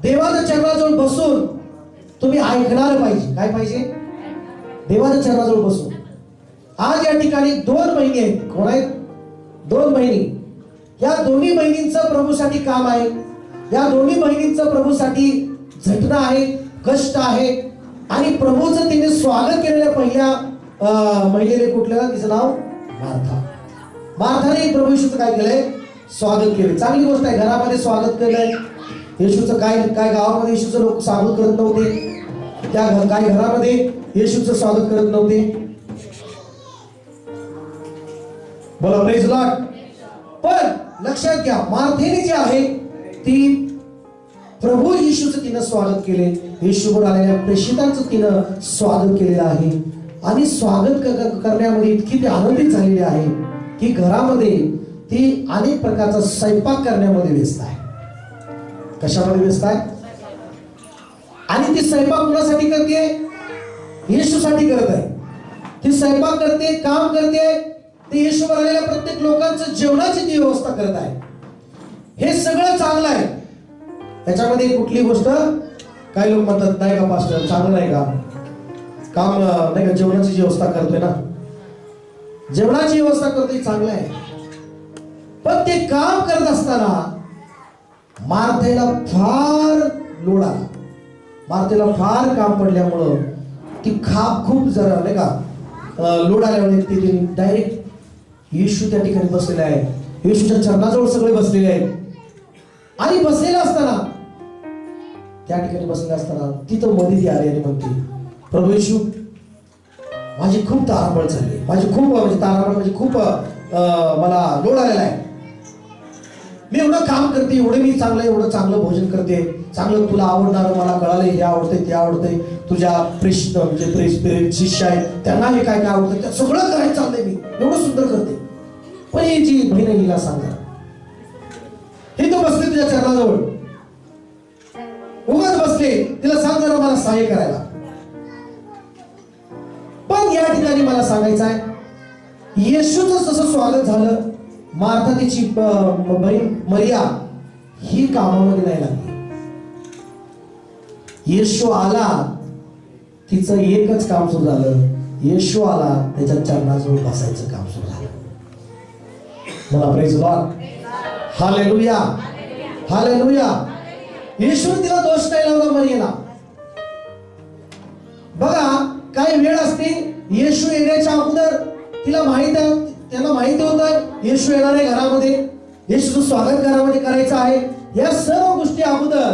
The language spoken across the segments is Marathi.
देवाच्या चरणाजवळ बसून तुम्ही ऐकणार पाहिजे. काय पाहिजे? देवाच्या चरणाजवळ बसून. आज या ठिकाणी 2 बहिणी आहेत. कोण आहेत? 2 बहिणी. या दोन्ही बहिणींचं प्रभूसाठी काम आहे. या दोन्ही बहिणींचं प्रभूसाठी झटणं आहे, कष्ट आहे. आणि प्रभूचं तिने स्वागत केलेल्या पहिल्या महिलेने कुठलं? तिचं नाव मार्था. मार्थाने प्रभू येशूचं काय केलंय? स्वागत केले. चांगली गोष्ट आहे. घरामध्ये स्वागत केलंय येशूचं. काय काय गावामध्ये येशूचं लोक स्वागत करत नव्हते. त्या काय घरामध्ये येशूचं स्वागत करत नव्हते. बोला प्रेज लॉर्ड. पण लक्षात घ्या, मार्थेने जे आहे ती प्रभू येशूचं तिनं स्वागत केले. येशूवर आलेल्या प्रेषितांचं तिनं स्वागत केलेलं आहे. आणि स्वागत करण्यामध्ये इतकी ती आनंदित झालेली आहे की घरामध्ये ती अनेक प्रकारचा स्वयंपाक करण्यामध्ये व्यस्त आहे. कशामध्ये व्यस्त आहे? आणि ती स्वयंपाक कुणासाठी करते? येशूसाठी करत आहे. ती स्वयंपाक करते, काम करते. ते येशूवर आलेल्या प्रत्येक लोकांचं जेवणाची ती व्यवस्था करत आहे. हे सगळं चांगलं आहे. त्याच्यामध्ये कुठली गोष्ट काही लोक म्हणतात नाही का पास्टर चांगलं नाही का काम, नाही का जेवणाची व्यवस्था करतोय ना, जेवणाची व्यवस्था करतोय चांगलं आहे. पण ते काम करत असताना मार्थेला फार लोड आला. मार्थेला फार काम पडल्यामुळं ती खाप खूप जरा नाही का लोड आल्यामुळे ती डायरेक्ट येशू त्या ठिकाणी बसलेला आहे. येशूच्या चरणाजवळ सगळे बसलेले आहेत. आणि बसलेला असताना त्या ठिकाणी बसलेला असताना तिथं मध्ये ती आली आणि म्हणते, प्रभू येशू माझी खूप तारांबळ झाली, माझी खूप म्हणजे तारांबळ म्हणजे खूप मला लोड आलेला आहे. मी एवढं काम करते, एवढं चांगलं भोजन करते, चांगलं तुला आवडणार, मला कळालंय हे आवडतंय ते आवडतंय, तुझ्या म्हणजे शिष्य आहेत त्यांना हे काय काय आवडतं ते सगळं करायचं चाललंय, मी एवढं सुंदर करते. पण ही जी बहीण हिला सांगा, हे तो बसले तुझ्या चरणाजवळ, उगाच बसले, तिला सांग जरा मला सहाय्य करायला. पण या ठिकाणी मला सांगायचं आहे, येशूचं जसं स्वागत झालं, मार्था तिची बहीण मरिया ही कामामध्ये नाही लागली. येशू आला, तिचं एकच काम सुरू झालं. येशू आला, त्याच्या चरणाजवळ बसायचं काम सुरू झालं. मला प्रेज लॉर्ड. Hallelujah, hallelujah. येशूने तिला दोष नाही लावला मरियेला. बघा काही वेळ असते, येशू येण्याच्या अगोदर तिला माहित आहे, त्यांना माहिती होतं येशू येणार आहे घरामध्ये, येशूचं स्वागत घरामध्ये करायचं आहे. या सर्व गोष्टी अगोदर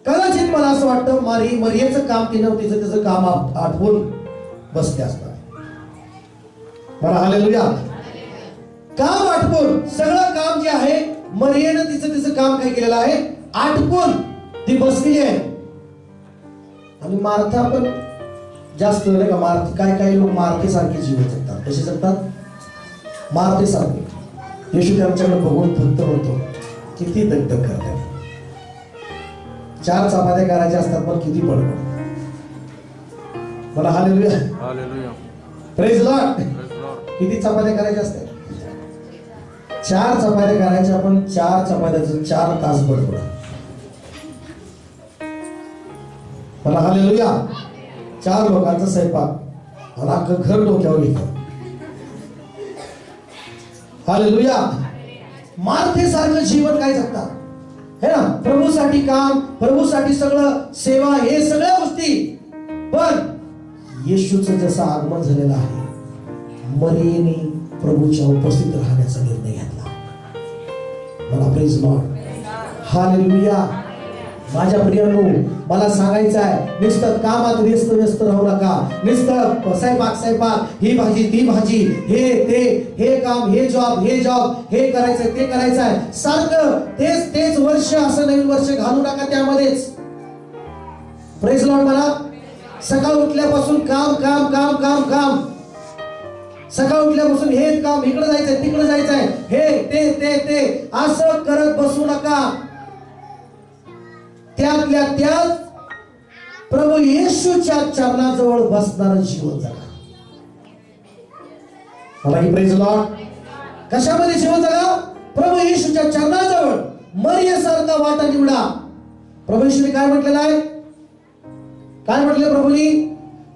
कदाचित मला असं वाटतं मरियेचं काम तिनं त्याचं काम आठवून बसते असणार. मला हालेलुया. काम आठवून सगळं काम जे आहे मरियेनं तिचं काम काय केलेलं आहे, आठवून ती बसलेली आहे. आणि मार्था पण जास्त नाही का, मार्थे काही लोक मार्थेसारखे जीवन जगतात. कसे जगतात? मार्थेसारखे. येशू त्यांच्याकडे बघून फक्त म्हणतो, किती दगदग करतात, 4 चपात्या करायच्या असतात पण किती बडबड. मला हालेलुया, हालेलुया, प्रेज लॉर्ड. किती चपात्या करायच्या असतात? 4 चपात्या करायच्या, पण 4 चपात्याचं 4 तास बडबड. मला हालेलुया. 4 लोकांचा स्वयंपाक आणि अख्खं घर डोक्यावर घेतो. हालेलुया. मार्थेसारखं जीवन काय जगतात हे ना, प्रभूसाठी काम, प्रभूसाठी सगळं सेवा, हे सगळ्या गोष्टी. पण येशूचं जसं आगमन झालेलं आहे, मरियेने प्रभूच्या उपस्थित राहण्याचा निर्णय घेतला. मला प्रेज लॉर्ड. हालेलुया. माझ्या प्रियांनो, मला सांगायचं आहे, नुसतं कामात व्यस्त राहू नका. नुसतं स्वयंपाक, ही भाजी ती भाजी, हे काम, हे जॉब हे करायचंय ते करायचं आहे, सारखं तेच वर्ष, असं नवीन वर्ष घालू नका त्यामध्येच. Praise Lord. मला सकाळ उठल्यापासून काम काम काम काम काम, सकाळ उठल्यापासून हे काम, इकडे जायचंय तिकडे जायचंय, हे ते असं करत बसू नका. त्यातल्या त्यात प्रभू येशूच्या चरणाजवळ बसणारं जीवन जगा. मला ही प्रेज लॉर्ड. कशामध्ये जीवन जगा? प्रभू येशूच्या चरणाजवळ. मरियेसारखा वाटा निवडा. प्रभू येशूने काय म्हटलेलं आहे? काय म्हटले प्रभूनी?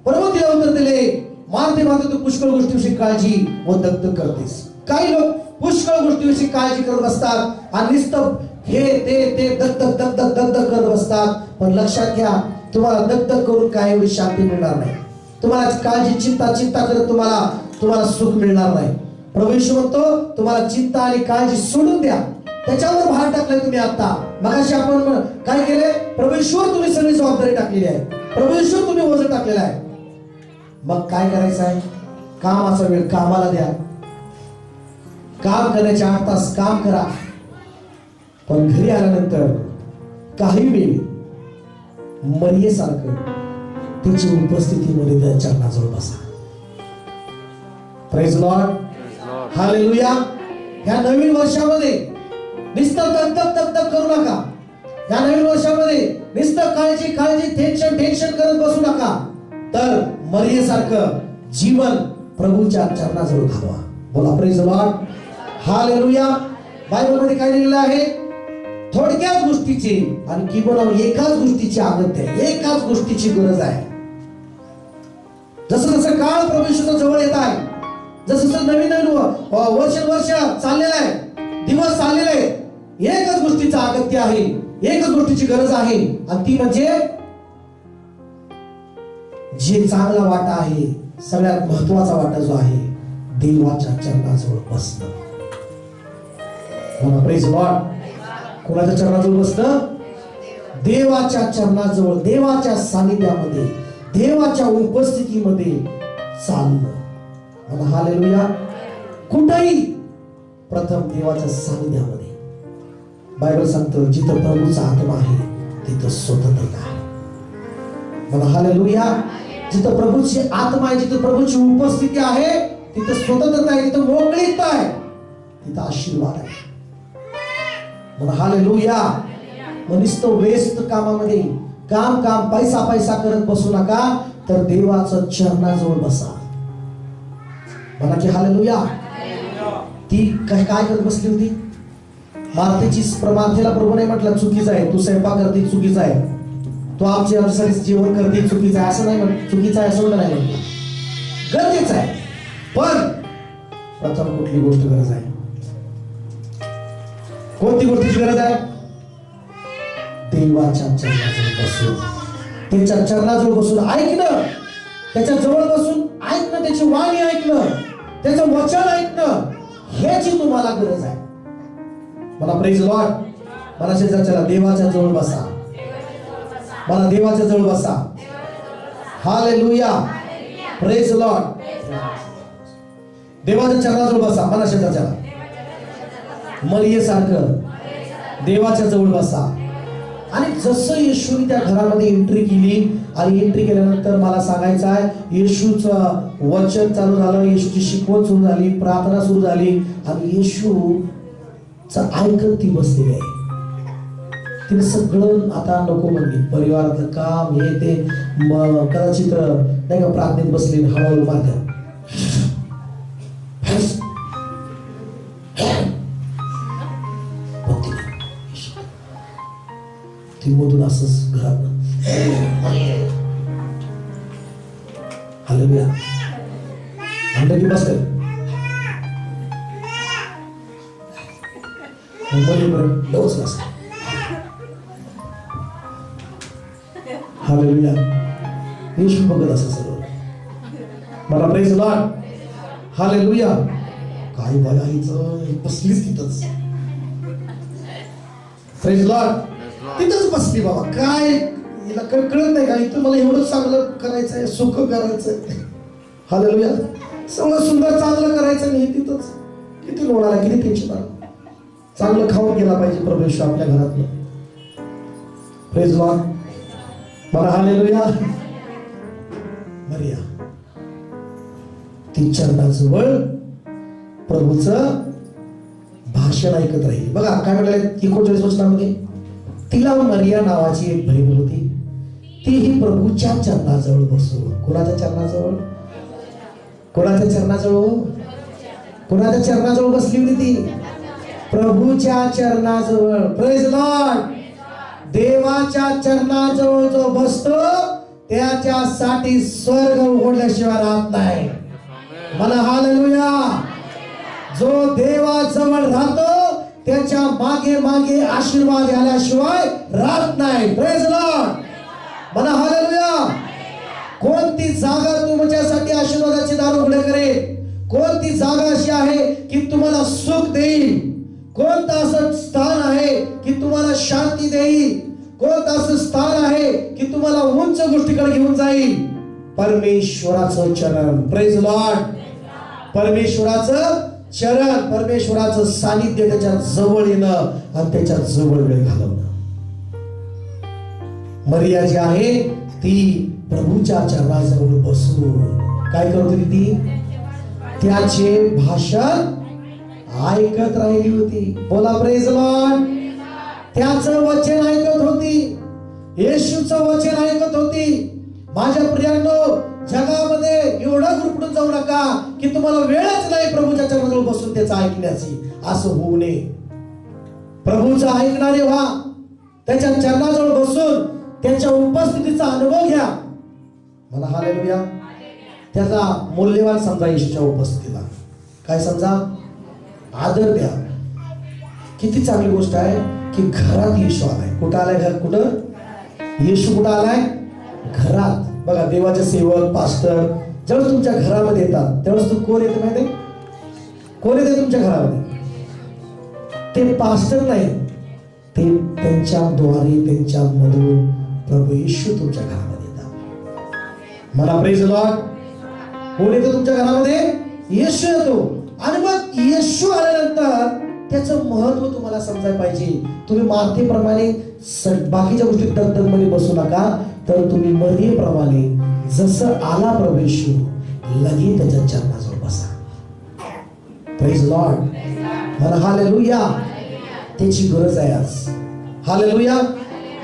प्रभू तिला उत्तर दिले, मार्थे मार्थे तू पुष्कळ गोष्टीविषयी काळजी व दगदग करतेस. काही लोक पुष्कळ गोष्टीविषयी काळजी करत असतात आणि नुसतं हे ते दगदग दगदग दगदग करत बसतात. पण लक्षात घ्या, तुम्हाला दगदग करून काय एवढी शांती मिळणार नाही. तुम्हाला काळजी चिंता करत तुम्हाला सुख मिळणार नाही. प्रभू येशू म्हणतो, तुम्हाला चिंता आणि काळजी सोडून द्या, त्याच्यावर भार टाकलाय तुम्ही. आता मगाशी आपण काय केले? प्रभू येशूवर तुम्ही सगळी जबाबदारी टाकलेली आहे. प्रभू येशूवर तुम्ही वजन टाकलेलं आहे. मग काय करायचं आहे? कामाचा वेळ कामाला द्या. काम करण्याचे 8 तास काम करा. पण घरी आल्यानंतर काही वेळ मरियेसारखं त्याची उपस्थितीमध्ये त्या चरणाजवळ बसा. Praise Lord, hallelujah. ह्या नवीन वर्षामध्ये नुसतं दगदग करू नका. या नवीन वर्षामध्ये नुसतं काळजी टेन्शन करत बसू नका. तर मरियेसारखं जीवन प्रभूच्या चरणाजवळ घालवा. बोला प्रेज लॉर्ड, हालेलुया. बायबलमध्ये काय लिहिलेलं आहे? थोडक्याच गोष्टीची आणि किंवा एकाच गोष्टीची अगत्य आहे, एकाच गोष्टीची गरज आहे. जसं जसं काळ प्रभू येशूच्या जवळ येत आहे, जसं जसं नवीन वर्ष चाललेलं आहे, दिवस चाललेले आहे, एकच गोष्टीचं अगत्य आहे, एकच गोष्टीची गरज आहे. आणि ती म्हणजे जे चांगला वाटा आहे, सगळ्यात महत्वाचा वाटा जो आहे, देवाच्या चरणाजवळ बसणं. Praise Lord. कोणाच्या चरणाजवळ बसणं? देवाच्या चरणाजवळ, देवाच्या सानिध्यामध्ये, देवाच्या उपस्थितीमध्ये चालणं. हालेलुया. कुठेही प्रथम देवाच्या सानिध्यामध्ये. बायबल सांगतो, जिथं प्रभूचा आत्मा आहे तिथं स्वतंत्रता आहे. हालेलुया. जिथं प्रभूची आत्मा आहे, जिथं प्रभूची उपस्थिती आहे तिथं स्वतंत्रता आहे, तिथं मोकळीकता आहे, तिथं आशीर्वाद आहे. हालेलुया. नुसतं व्यस्त कामामध्ये काम पैसा करत बसू नका, तर देवाचं चरणाजवळ बसा. म्हणा की हालेलुया. ती काय करत बसली होती? मार्थेला प्रभू नाही म्हटलं चुकीचं आहे, तू स्वयंपाक करते चुकीचं आहे, तू आमच्यासाठी जेवण करते चुकीचं आहे, असं नाही चुकीचं आहे असं नाही म्हणतो, गरजेचं आहे. पण प्रथम कुठली गोष्ट गरज आहे? कोणती गोष्टीची गरज आहे? देवाच्या चरणाजवळ बसून, त्याच्या चरणाजवळ बसून ऐकणं, त्याच्या जवळ बसून ऐकणं, त्याची वाणी ऐकणं, त्याचं वचन ऐकणं, ह्याची तुम्हाला गरज आहे. मला प्रेज लॉर्ड. मला शेजारच्याला देवाच्या जवळ बसा. मला देवाच्या जवळ बसा. हालेलुया. Praise Lord. देवाच्या चरणाजवळ बसा. मला शेजारच्याला मरियेसारखं देवाच्या जवळ बसा. आणि जसं येशूने त्या घरामध्ये एंट्री केली आणि एंट्री केल्यानंतर मला सांगायचं आहे, येशूचं वचन चालू झालं, येशूची शिकवण सुरू झाली, प्रार्थना सुरू झाली आणि येशूचं ऐकत ती बसलेली आहे. तिने सगळं आता नको म्हणली, परिवारातलं काम हे ते कदाचित नाही का प्रार्थनेत बसले, हळूहळू मारतात मधून असंच घरात हालेलुया म्हणलं की बसत डोच नसत. हालेलुया. येशू बघत असं सगळं. मला प्रेज लॉर्ड. हालेलुया. काय बघायचं, बसलीच तिथंच. Praise Lord. तिथंच बसली बाबा. काय हिला कळत नाही का? इथं मला एवढं चांगलं करायचंय, सुख करायचंय. हालेलुया. सगळं सुंदर चांगलं करायचं नाही, तिथंच किती लोड आला, किती टेन्शन आलं. चांगलं खाऊन गेला पाहिजे प्रभू येशू आपल्या घरातलं. Praise Lord. मला हालेलुया. मरिया ती चरणाजवळ प्रभूचं भाषण ऐकत राहील. बघा काय म्हणाले 39 वचनामध्ये, तिला मरिया नावाची एक बहीण होती, तीही प्रभूच्या चरणाजवळ बसून. कोणाच्या चरणाजवळ? कोणाच्या चरणाजवळ? कोणाच्या चरणाजवळ बसली होती ती? प्रभूच्या चरणाजवळ, प्रेज लॉर्ड, देवाच्या चरणाजवळ जो बसतो त्याच्यासाठी स्वर्ग उघडल्याशिवाय राहत नाही. म्हणा हालेलुया. जो देवाजवळ राहतो त्याच्या मागे मागे आशीर्वाद आल्याशिवाय राहत नाही. Praise Lord. म्हणा हालेलुया. कोणती जागा तुमच्यासाठी आशीर्वादाचे दार उघडे करेल? कोणती जागा अशी आहे की तुम्हाला सुख देईल? कोणतं असं स्थान आहे की तुम्हाला शांती देईल? कोणतं असं स्थान आहे की तुम्हाला उंच गोष्टीकडे घेऊन जाईल? परमेश्वराचं चरण. Praise Lord. परमेश्वराचं चरण, परमेश्वराचं सानिध्य, त्याच्या जवळ येणं आणि त्याच्या जवळ वेळ घालवणं. मरिया जी आहे ती प्रभूच्या चरणाजवळ बसून काय करत होती? ती त्याचे भाषण ऐकत राहिली होती. बोला प्रेज लॉर्ड. त्याचं वचन ऐकत होती, येशूचं वचन ऐकत होती. माझ्या प्रियांनो, जगामध्ये एवढं गुरफटून जाऊ नका की तुम्हाला वेळच नाही प्रभूच्या चरणाजवळ बसून त्याचं ऐकण्याची. असं होऊ नये. प्रभूचं ऐकणारे व्हा. त्याच्या चरणाजवळ बसून त्याच्या उपस्थितीचा अनुभव घ्या. मला हालेलुया. त्याचा मूल्यवान समजा येशूच्या उपस्थितीला. काय समजा? आदर द्या. किती चांगली गोष्ट आहे की घरात येशू आलाय. कुठं आलाय? घर कुठं? येशू कुठं आलाय? घरात. बघा, देवाचे सेवक, पास्टर ज्यावेळेस तुमच्या घरामध्ये येतात त्यावेळेस तू कोण येते माहिती? कोण येते तुमच्या घरामध्ये? ते पास्टर नाही, ते त्यांच्याद्वारे, त्यांच्या मधून प्रभू येशू तुमच्या घरामध्ये येतात. मला प्रेज लॉर्ड. कोण येतो तुमच्या घरामध्ये? येशू येतो. आणि मग येशू आल्यानंतर त्याचं महत्व तुम्हाला समजायला पाहिजे. तुम्ही मार्थेप्रमाणे बाकीच्या गोष्टी दगदगमध्ये बसू नका, तर तुम्ही मरियेप्रमाणे जसं आला प्रभू येशू लगेच त्याच्या चरणाजवळ बसा. Praise Lord. मला हालेलुया. त्याची गरज आहे आज. हालेलुया.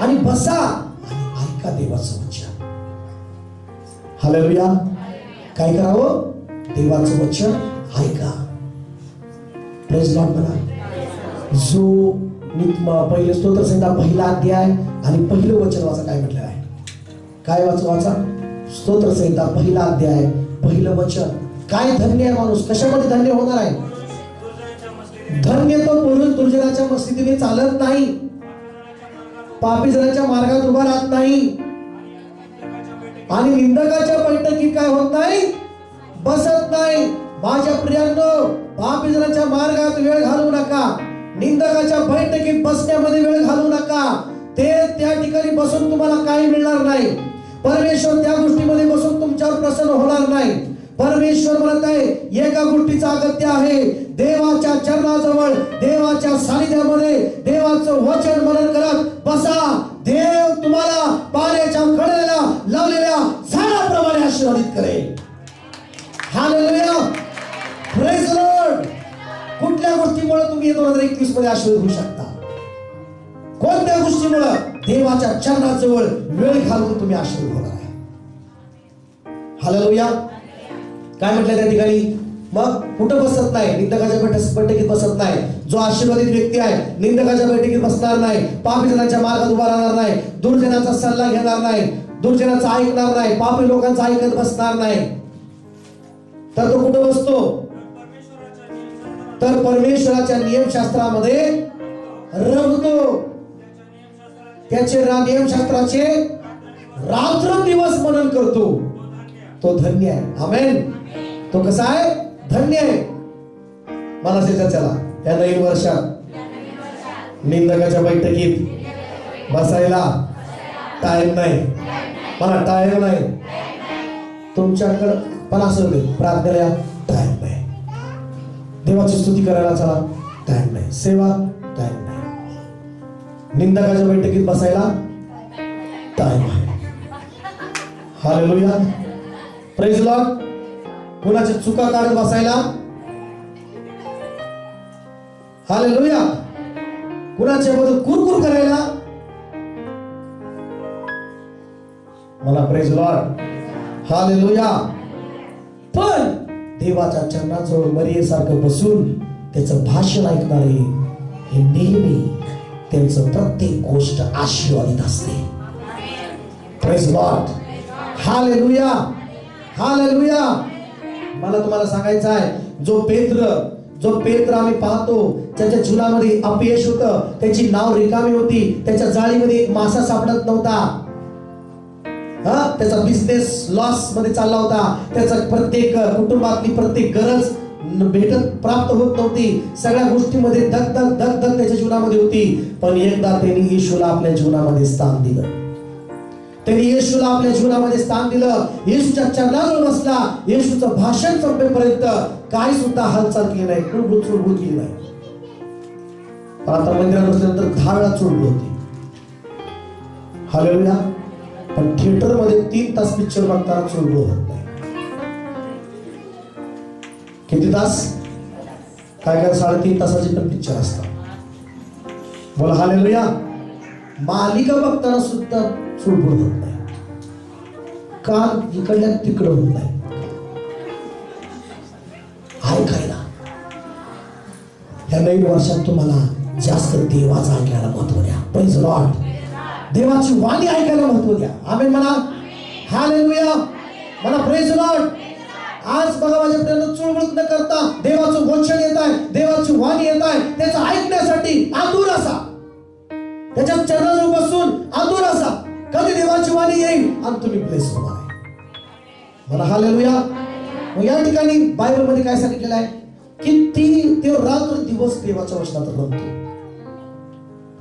आणि बसा आणि ऐका देवाचं वचन. हालेलुया. काय करावं? देवाचं वचन ऐका. Praise Lord. म्हणा जो पहिले स्तोत्रसंहिता पहिला अध्याय आणि पहिलं वचन वाचा. काय म्हटलं आहे? काय वाचा? स्तोत्रसंहिता पहिला अध्याय पहिलं वचन. काय धन्य आहे माणूस. कशामध्ये धन्य होणार आहे? धन्य तो पुरुष दुर्जनाच्या मस्जिदीने चालत नाही, पापी जनाच्या मार्गात उभा राहत नाही आणि निंदकाच्या बैठकीत काय होत नाही? बसत नाही. माझ्या प्रियांनो, पापी जनाच्या मार्गात वेळ घालवू नका. निंदकाच्या बैठकीत बसण्यामध्ये वेळ घालवू नका. ते त्या ठिकाणी बसून तुम्हाला काही मिळणार नाही. परमेश्वर त्या गोष्टीमध्ये बसून तुमच्यावर प्रसन्न होणार नाही. परमेश्वर म्हणत आहे एका गोष्टीचं अगत्य आहे. देवाच्या चरणाजवळ, देवाच्या सानिध्यामध्ये देवाचं वचन मनन करत बसा. देव तुम्हाला पाण्याच्या कडेला लावलेल्या झाडाप्रमाणे आशीर्वादित करेल. हालेलुया. Praise Lord. कुठल्या गोष्टीमुळे तुम्ही 2021 मध्ये आशीर्वाद होऊ शकता? कोणत्या गोष्टीमुळे? देवाच्या चरणाजवळ वेळ घालून तुम्ही आशीर्वाद होणार आहे. हालेलुया. काय म्हटलं त्या ठिकाणी? मग कुठं बसत नाही? निंदकाच्या बैठकीत बसत नाही. जो आशीर्वादित व्यक्ती आहे निंदकाच्या बैठकीत बसणार नाही, पापी जनाच्या मार्गात उभा राहणार नाही, दुर्जनाचा सल्ला घेणार नाही, दुर्जनाचा ऐकणार नाही, पापी लोकांचा ऐकत बसणार नाही. तर तो कुठं बसतो? तर परमेश्वराच्या नियमशास्त्रामध्ये रमतो. त्याचे नियमशास्त्राचे रात्रंदिवस मनन करतो. तो धन्य आहे. आमेन. तो कसा आहे? धन्य आहे. मला चला या नवीन वर्षात निंदकाच्या बैठकीत बसायला टाइम नाही. मला टाइम नाही. तुमच्याकडं पण असं प्रार्थनेला टाइम नाही, देवाची स्तुती करायला चला टाइम नाही, सेवा टाइम नाही, निंदकाच्या बैठकीत बसायला टाइम आहे. हालेलुया. Praise Lord. कुणाच्या चुका काढत बसायला हालेलुया. कुणाच्या बद्दल कुरकुर करायला मला प्रेज लॉर्ड. हालेलुया. पण देवाच्या चरणाजवळ मरियेसारखं बसून त्याचं भाषण ऐकणारे हे नेहमी त्यांचं प्रत्येक गोष्ट आशीर्वादित असते. Praise Lord. हालेलुया. हालेलुया. मला तुम्हाला सांगायचं आहे, जो पेत्र आम्ही पाहतो त्याच्या जीवनामध्ये अपयश होतं, त्याची नाव रिकामी होती, त्याच्या जाळीमध्ये एक मासा सापडत नव्हता, त्याचा बिझनेस लॉस मध्ये चालला होता, त्याचा प्रत्येक कुटुंबातली प्रत्येक गरज प्राप्त होत नव्हती, सगळ्या गोष्टीमध्ये धगधग त्याच्या जीवनामध्ये होती. पण एकदा त्यांनी येशूला आपल्या जीवनामध्ये स्थान दिलं. त्यांनी येशूला आपल्या जीवनामध्ये स्थान दिलं. येशूच्या चरणाजवळ बसला. येशूचं भाषण संपेपर्यंत काही सुद्धा हालचाल केली नाही, चुळबुळ केली नाही. पण आता मंदिरात बसल्यानंतर 10 वेळा चुळबुळ होती. हालेलुया. पण थिएटर मध्ये 3 तास पिक्चर बघताना चुळबुळ होत नाही. किती तास? काय 3.5 तासाचे पण पिक्चर असतात. बोला हालेलुया. मालिका बघताना सुद्धा चुळबुळ होत नाही. कान इकडल्या तिकडं होत नाही. ऐकायला या नवीन वर्षात तुम्हाला जास्त देवाचं ऐकायला महत्व द्या. Praise Lord. देवाची वाणी ऐकायला महत्व द्या. आमेन म्हणा. हालेलुया. म्हणा प्रेज लॉर्ड. आज बघा माझ्यापर्यंत चुळबुळ न करता देवाचं वचन येत आहे, देवाची वाणी येत आहे, त्याचं ऐकण्यासाठी आतुर असा, त्याच्या चरणाजवळ बसून आतुर असा. कधी देवाची वाणी येईल आणि तुम्ही ब्लेस होणार आहे. मला हालेलुया. मग या ठिकाणी बायबल मध्ये काय सांगितलेलं आहे की ते रात्र दिवस देवाच्या वचनात रमतो.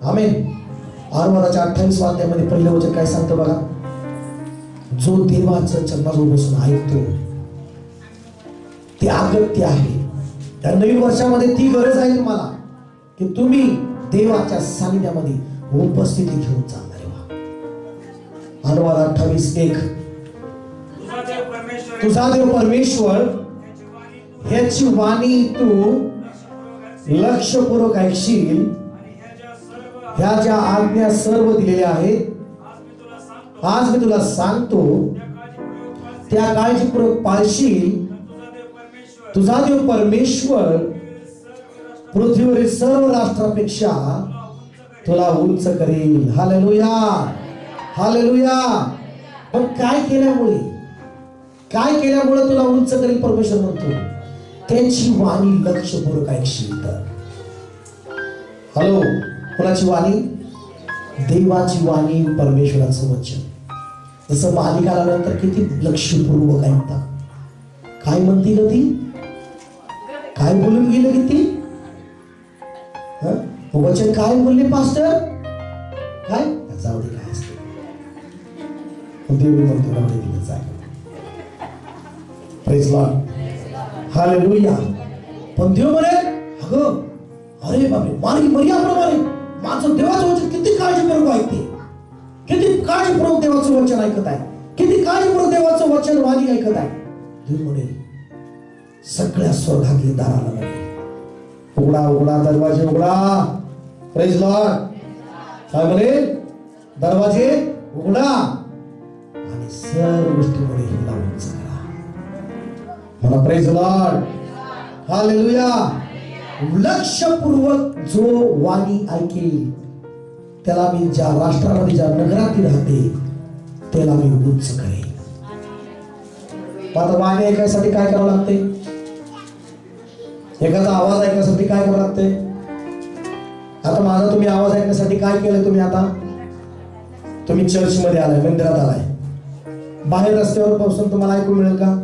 आमेन. आरवादाच्या 28 अध्यायामध्ये पहिलं वचन काय सांगतं बघा. जो देवाचं चरणाजवळ बसून ऐकतो ते अगत्य आहे. त्या नवीन वर्षामध्ये ती गरज आहे तुम्हाला की तुम्ही देवाच्या सानिध्यामध्ये उपस्थिती घेऊन चालणारे व्हा. अनुवाद 28:1. तुझा देव परमेश्वर ह्याची वाणी तू लक्षपूर्वक ऐकशील. ह्या ज्या आज्ञा सर्व दिलेल्या आहेत आज मी तुला सांगतो त्या काळजीपूर्वक पाळशील. तुझा देव परमेश्वर पृथ्वीवरील सर्व राष्ट्रापेक्षा तुला उंच करेल. हालेलुया. हालेलुया. पण काय केल्यामुळे तुला उंच करेल परमेश्वर म्हणतो. त्याची वाणी लक्षपूर्वक ऐकशील तर. हॅलो. कोणाची वाणी? देवाची वाणी, परमेश्वराचं वचन. जसं मालिका आल्यानंतर किती लक्षपूर्वक ऐकता. काय म्हणती ग ती? काय बोलून गेलं की ती? वचन काय बोलले पास्टर? काय जाऊ दे काय असते देव म्हणतो ना दिलं जाय. Praise Lord. हालेलुया. पण देव म्हणे अगं अरे बापरे मर्याप्रमाणे माझं देवाचं वचन किती काळजीपूर्वक ऐकते, किती काळजीपूर्वक देवाचं वचन ऐकत आहे, किती काळजीपूर्वक देवाचं वचन वाणी ऐकत आहे. देव म्हणे सगळ्या स्वर्गातली दाराला लागली. उघडा उघडा दरवाजे उघडा. Praise Lord. काय म्हणे? दरवाजे उघडा आणि सर्व गोष्टीमध्ये हिला उंच करा. मला प्रेज लॉर्ड. हालेलुया. लक्षपूर्वक जो वाणी ऐकेल त्याला मी ज्या राष्ट्रामध्ये ज्या नगरात राहते त्याला मी उंच करेल. आता वाणी ऐकायसाठी काय करावं लागते? एखादा आवाज ऐकण्यासाठी काय करावं लागते? आता माझा तुम्ही आवाज ऐकण्यासाठी काय केलं? तुम्ही चर्च मध्ये आलाय, मंदिरात आलाय, बाहेर रस्त्यावर पासून तुम्हाला ऐकू मिळेल का?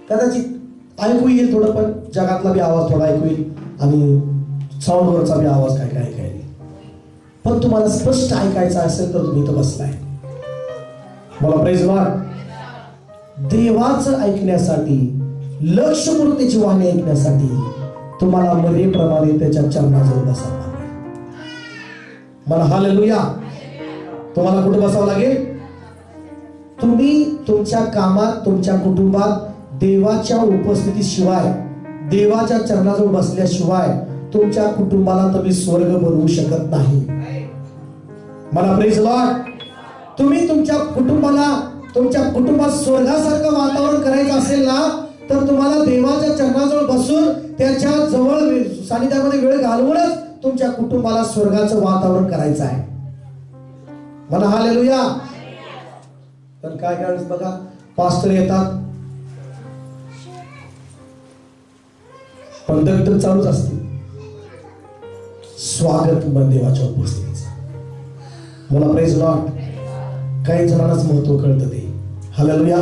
कदाचित ऐकू येईल थोडं, पण जगातला बी आवाज थोडा ऐकू येईल आणि साऊंडवरचा बी आवाज काय ऐकायला येईल. पण तुम्हाला स्पष्ट ऐकायचं असेल तर तुम्ही इथं बसलाय. मला प्रेज लॉर्ड. देवाचं ऐकण्यासाठी, लक्षपूर्वक त्याची वाणी ऐकण्यासाठी तुम्हाला मर्यादेप्रमाणे त्याच्या चरणाजवळ बसावं लागेल. मला हालेलुया. तुम्हाला कुठे बसावं लागेल? तुम्ही तुमच्या कामात, तुमच्या कुटुंबात देवाच्या उपस्थितीशिवाय, देवाच्या चरणाजवळ बसल्याशिवाय तुमच्या कुटुंबाला तुम्ही स्वर्ग बनवू शकत नाही. मला प्रेज लॉर्ड. तुम्ही तुमच्या कुटुंबात स्वर्गासारखं वातावरण करायचं असेल ना, तर तुम्हाला देवाच्या चरणाजवळ बसून त्याच्या जवळ सानिध्यामध्ये वेळ घालवूनच तुमच्या कुटुंबाला स्वर्गाचं वातावरण करायचं आहे. म्हणा हालेलुया. पण काय करायचं बघा, पास्टर येतात पण दगड चालूच असते. स्वागत मन देवाच्या उपस्थितीचं. मला प्रेज लॉर्ड. काही जणांनाच महत्व कळतं ते. हालेलुया.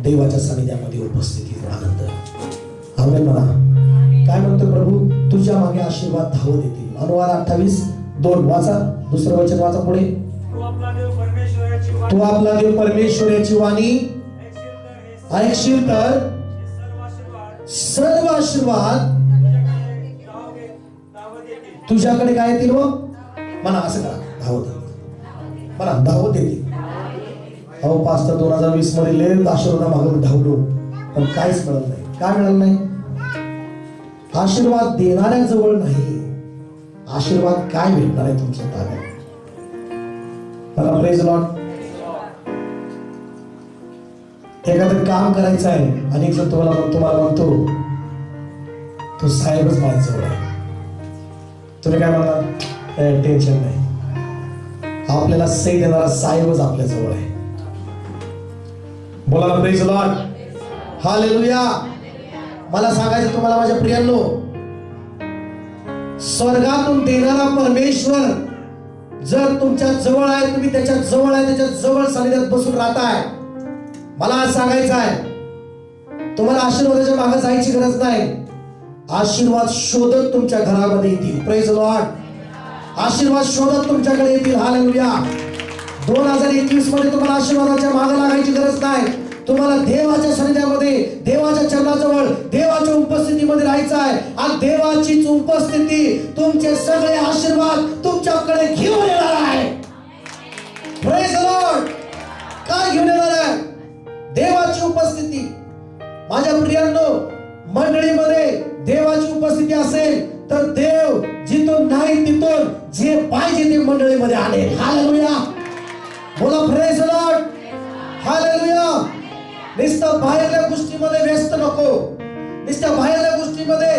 देवाच्या सानिध्यामध्ये उपस्थितीचा आनंद. आमेन म्हणा. काय म्हणतो प्रभू, तुझ्या मागे आशीर्वाद धावत येतील. अनुवाद 28:2 वाचा. दुसरं वचन वाचा पुढे. तू आपला देव परमेश्वराची वाणी ऐकशील तर सर्व आशीर्वाद तुझ्याकडे काय येतील. व म्हणा असं करा, धावत येतील. म्हणा धावत येतील. अहो पास्टर 2020 मध्ये लय आशीर्वादा मागून धावलो पण काहीच मिळालं नाही. काय मिळालं नाही? आशीर्वाद देणाऱ्या जवळ नाही. आशीर्वाद काय भेटणार आहे तुमच्या ताब्यात? मला प्रेज लॉर्ड. एखादं काम करायचं आहे आणि जर तुम्हाला म्हणतो तो साहेबच माझ्या जवळ आहे, तुम्ही काय म्हणणार? टेन्शन नाही, आपल्याला सही देणारा साहेबच आपल्या जवळ आहे. बोला ना प्रेज लॉर्ड. हालेलुया. मला सांगायचं तुम्हाला माझ्या प्रियांनो, स्वर्गातून देणारा परमेश्वर जर तुमच्या जवळ आहे, तुम्ही त्याच्या जवळ आहे, त्याच्या जवळ सानिध्यात बसून राहताय. मला आज सांगायचं आहे, तुम्हाला आशीर्वादाच्या मागे जायची गरज नाही. आशीर्वाद शोधत तुमच्या घरामध्ये येतील. Praise Lord. आशीर्वाद शोधत तुमच्याकडे येतील. हालेलुया. 2021 मध्ये तुम्हाला आशीर्वादाच्या मागे लागायची गरज नाही. तुम्हाला देवाच्या सानिध्यामध्ये, देवाच्या चरणाजवळ, देवाच्या उपस्थितीमध्ये राहायचं आहे. आणि देवाचीच उपस्थिती तुमचे सगळे आशीर्वाद तुमच्याकडे घेऊन येणार आहे. Praise Lord. काय घेऊन येणार आहे? देवाची उपस्थिती. माझ्या प्रियांनो, मंडळीमध्ये देवाची उपस्थिती असेल तर देव जिथून नाही तिथून जे पाहिजे ते मंडळीमध्ये आणेल. हालेलुया. बोला प्रेज लॉर्ड. हालेलुया. नुसतं बाहेरल्या गोष्टीमध्ये व्यस्त नको, नुसत्या बाहेरल्या गोष्टीमध्ये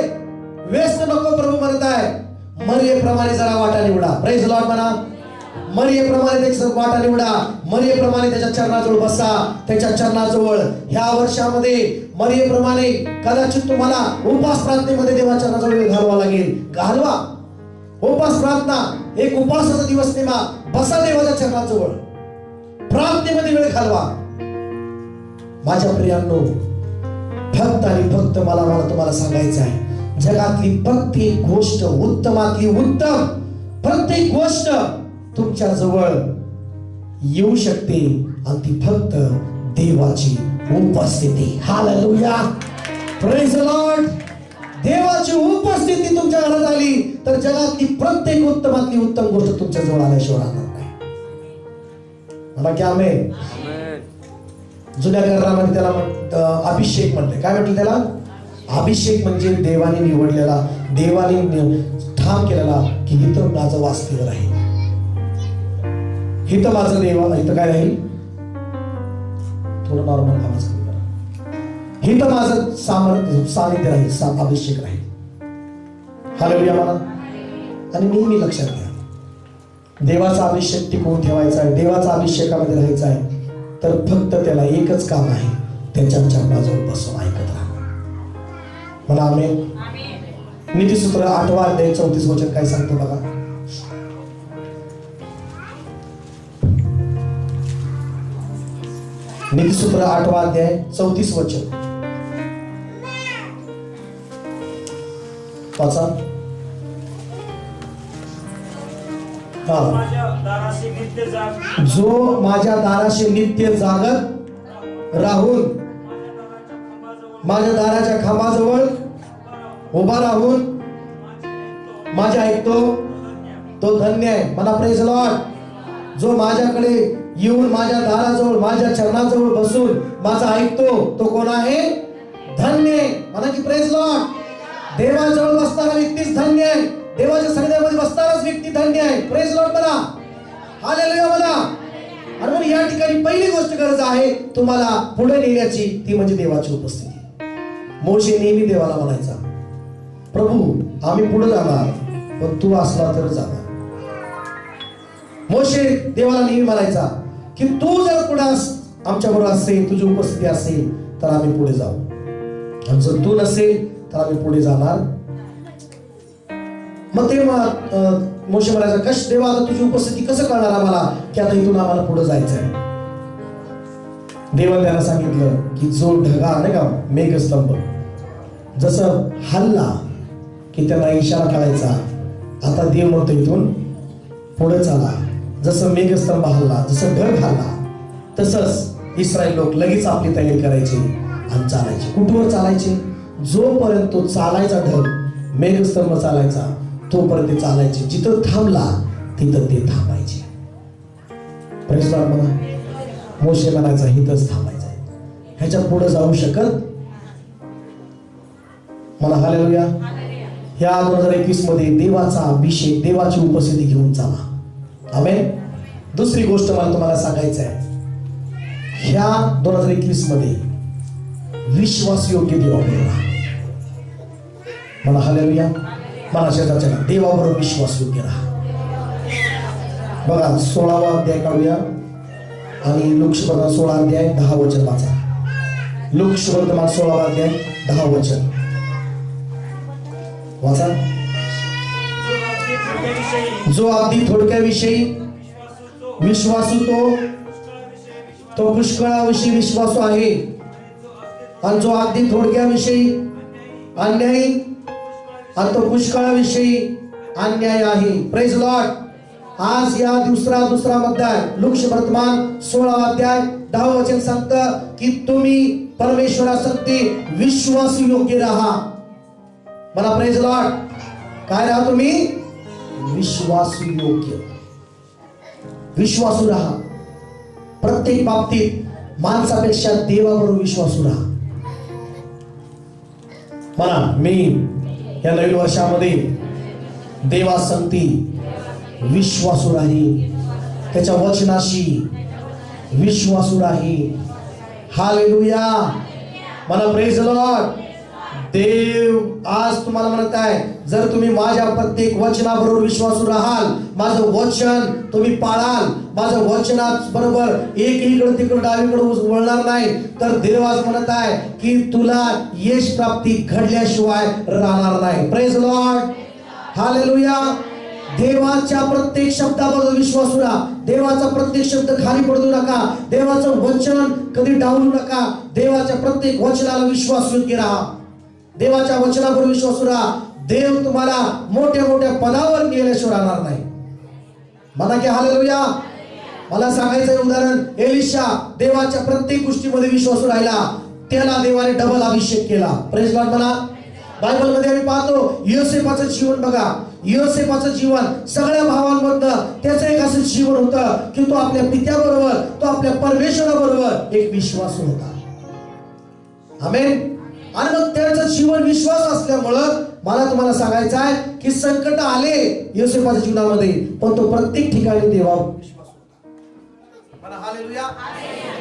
व्यस्त नको. प्रभू म्हणत आहे, मरियेप्रमाणे जरा वाटा निवडा. प्रेज लॉर्ड म्हणा. मरियेप्रमाणे त्याचा वाटा निवडा. मरियेप्रमाणे त्याच्या चरणाजवळ बसा. त्याच्या चरणाजवळ ह्या वर्षामध्ये मरियेप्रमाणे कदाचित तुम्हाला उपास प्रार्थनेमध्ये देवाच्या चरणाजवळ वेळ घालवा लागेल. घालवा उपास प्रार्थना. एक उपासाचा दिवस नेमा. बसा देवाच्या चरणाजवळ. प्रार्थनेमध्ये वेळ घालवा. माझ्या प्रियांनो, फक्त आणि फक्त मला तुम्हाला सांगायचं आहे, जगातली प्रत्येक गोष्ट, उत्तमातली उत्तम प्रत्येक गोष्ट तुमच्या जवळ येऊ शकते आणि ती फक्त देवाची उपस्थिती. हालेलुया. Praise Lord. देवाची उपस्थिती तुमच्या घरात आली तर जगातली प्रत्येक उत्तमातली उत्तम गोष्ट तुमच्या जवळ आल्याशिवाय राहणार नाही. मला की आमेन. जुन्या करारामध्ये त्याला अभिषेक म्हणले. काय म्हटलं त्याला? अभिषेक म्हणजे देवाने निवडलेला, देवाने ठाम केलेला की इथं माझं वास्तव्य राहील, इथं माझं देवा, इथं काय राहील? थोडं नॉर्मल आवाज कमी करा. इथं माझं सानिध्य राहील, अभिषेक राहील. हालेलुया म्हणा. आणि नेहमी लक्षात घ्या, देवाचा अभिषेक टिकवून ठेवायचा आहे, देवाचा अभिषेकामध्ये राहायचा आहे तर फक्त त्याला एकच काम आहे, त्याच्या चरणाजवळ बसून ऐकत राहा. मला आमेन. नीतिसूत्र 8वा अध्याय 34 वचन काय सांगतो बघा. नीतिसूत्र 8वा अध्याय 34 वचन वाचा. जो माझ्या दाराशी नित्य जागत राहून, माझ्या दाराच्या खांबाजवळ उभा राहून माझे ऐकतो तो धन्य आहे. मला प्रेज लॉर्ड. जो माझ्याकडे येऊन माझ्या दाराजवळ, माझ्या चरणाजवळ बसून माझं ऐकतो तो कोण आहे? धन्य. म्हणा की प्रेज लॉर्ड. देवाजवळ बसणारा व्यक्तीच धन्य आहे. देवाच्या सानिध्यामध्ये बसणाराच व्यक्ती धन्य आहे. प्रेज लॉर्ड म्हणा. हालेलुया म्हणा. आणि मग या ठिकाणी पहिली गोष्ट गरज आहे तुम्हाला पुढे नेण्याची, ती म्हणजे देवाची उपस्थिती. मोशे नेहमी देवाला म्हणायचा, प्रभू आम्ही पुढे जाणार पण तू असला तर जाणार. मोशे देवाला नेहमी म्हणायचा की तू जर पुढे आमच्या बरोबर असेल, तुझी उपस्थिती असेल तर आम्ही पुढे जाऊ, आणि जर तू नसेल तर आम्ही पुढे जाणार. मग ते मोशे म्हणायचा, कश देवा आता तुझी उपस्थिती कसं कळणार आम्हाला की आता इथून आम्हाला पुढे जायचंय. देवाने त्याला सांगितलं की जो ढगा नाही का मेघस्तंभ जसं हल्ला की त्यांना इशारा कळायचा, आता देव म्हणतो इथून पुढे चाला. जसं मेघस्तंभ हल्ला, जसं ढग हल्ला, तसंच इस्रायल लोक लगेच आपली तयारी करायची आणि चालायचे. कुठवर चालायचे? जोपर्यंत तो चालायचा ढग मेघस्तंभ चालायचा तोपर्यंत चालायचे. जिथं थांबला तिथं ते थांबायचे. प्रेज लॉर्ड म्हणा. मोशे म्हणायचा इथंच थांबायचं, ह्याच्या पुढे जाऊ शकत मला. हालेलुया. ह्या 2021 मध्ये देवाचा अभिषेक, देवाची उपस्थिती घेऊन चाला. आमेन. दुसरी गोष्ट मला तुम्हाला सांगायचं आहे, ह्या 2021 मध्ये विश्वास योग्य देवाबरोबर राहा. मला हालेलुया. मला शेजारच्या देवाबरोबर विश्वास योग्य राहा. बघा 16वा अध्याय काढूया आणि लोकशुवर्तमान 16 अध्याय 10 वचन वाचा. लोकशुवर्तमान 16वा अध्याय 10 वचन वाचा. जो अगदी थोडक्याविषयी विश्वासू तो पुष्कळाविषयी विश्वासू आहे, आणि जो अगदी थोडक्याविषयी अन्यायी आणि तो पुष्कळाविषयी अन्याय आहे. Praise Lord. आज या दुसरा अध्याय लोकशुवर्तमान 16वा अध्याय 10 वचन सांगतं की तुम्ही परमेश्वरासाठी विश्वासू योग्य राहा. मला प्रेज लॉर्ड. काय राहा तुम्ही? विश्वासू योग्य, विश्वासू राहा. प्रत्येक बाबतीत माणसापेक्षा देवाबरोबर विश्वासू राहा. म्हणा मी या नवीन वर्षामध्ये देवासंगती विश्वासू राही, त्याच्या वचनाशी विश्वासू राही. हालेलुया. मला प्रेज लॉर्ड. देव आज तुम्हाला म्हणत आहे, जर तुम्ही माझ्या प्रत्येक वचनाबरोबर विश्वासू राहाल, माझं वचन तुम्ही पाळाल, माझं वचनात बरोबर एकीकडे तिकडे डावीकडे वळणार नाही, तर देव आज म्हणत आहे की तुला यश प्राप्ती घडल्याशिवाय राहणार नाही. Praise Lord. हालेलुया. देवाच्या प्रत्येक शब्दाबरोबर विश्वासू राहा. देवाचा प्रत्येक शब्द खाली पडू नका. देवाचं वचन कधी डावलू नका. देवाच्या प्रत्येक वचनाला विश्वास योग्य राहा. देवाच्या वचनावर विश्वासू राहा. देव तुम्हाला मोठ्या मोठ्या पदावर नेल्याशिवाय राहणार नाही. म्हणा की हालेलुया. मला सांगायचं उदाहरण, एलिशा देवाच्या प्रत्येक गोष्टीमध्ये विश्वासू राहिला, त्याला देवाने डबल अभिषेक केला. Praise Lord. म्हणा. बायबल मध्ये आम्ही पाहतो योसेफाचं जीवन बघा. योसेफाचं जीवन सगळ्या भावांमधलं त्याचं एक असं जीवन होतं की तो आपल्या पित्याबरोबर, तो आपल्या परमेश्वराबरोबर एक विश्वासू होता. आमेन. आणि मग त्याचं जीवन विश्वास असल्यामुळं मला तुम्हाला सांगायचं आहे की संकट आले योसेफाच्या जीवनामध्ये, पण तो प्रत्येक ठिकाणी देवावर विश्वास होता. मला हालेलुया.